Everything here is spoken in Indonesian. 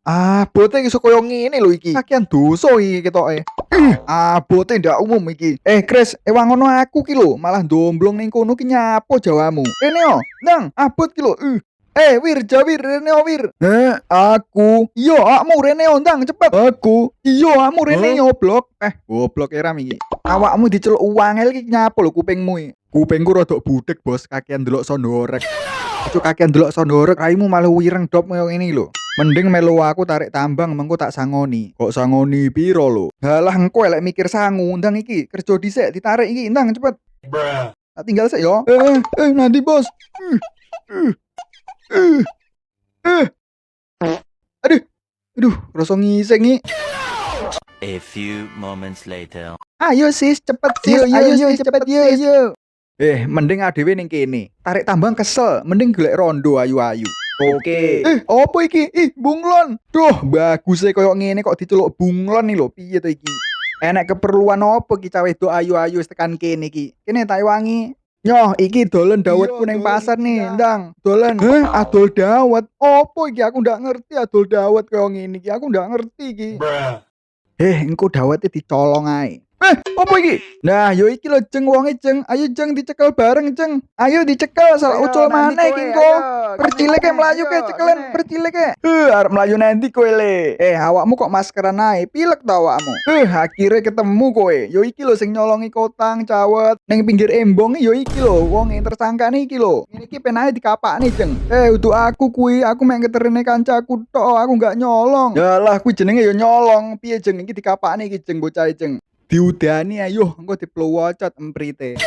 Abote iso koyo ngene lho iki. Kakean dosa iki ketoke. Abote ndak umum iki. Kres, ewang ngono aku ki lho, malah ndomblong ning kono ki nyapo jawamu. Rene yo, ndang, abot ki lho. Wir, Jawir, rene yo, Wir. Aku. Iya, akmu rene yo, ndang, cepet. Aku. Iya, akmu rene yo, blok. Goblok era iki. Awakmu diceluk wangel ki nyapo lho kupingmu iki. Kupingku rodok budek, Bos. Kakean delok sondorek. Ojo kakean delok sondorek, raimu malah wireng dop koyo ngene lho. Mending melu aku tarik tambang mengko tak sangoni. Kok sangoni piro lho? Halah engko elek mikir sangu, ndang iki kerja dhisik ditarik iki, ndang cepet. Tak tinggal sik yo. Nanti Bos. Aduh, rasa ngising iki. A few moments later. Ayo sis, cepet sis. Ayo cepet yo. Mending adewe ning kene. Tarik tambang kesel, mending golek rondo ayu-ayu. Oke. Opo iki? Bunglon. Duh, bagus e koyo ngene kok diceluk bunglon nih lho. Piye to iki? Enek keperluan opo ki cah wedok ayu-ayu wis tekan kene iki? Kene tak wangi. Nyoh, iki dolen dawetku ning pasar nih, ndang. Dolen. Adol dawet. Opo iki? Aku ndak ngerti adol dawet koyo ngene iki. Aku ndak ngerti iki. Engko dawete dicolong ae. Apa iki? Nah, yo iki lho Jeng wonge Jeng. Ayo Jeng dicekel bareng Jeng. Ayo dicekel salah ucul maneh iki engko. Percilik e mlayu ke cekelen, percilik e. Arep mlayu nanti kowe le. Awakmu kok maskeran ae? Pilek ta awakmu? Akhire ketemu kowe. Yo iki lho sing nyolongi kotang cawet ning pinggir embong yo iki lho wong tersangkane iki lho. Ngene iki penae dikapakne Jeng. Untuk aku kuwi aku mek ngeterene kancaku tok, aku gak nyolong. Yalah kuwi jenenge yo nyolong. Piye Jeng iki dikapakne iki Jeng bocah Jeng. Diudani ayo engko dipluwocot emprite.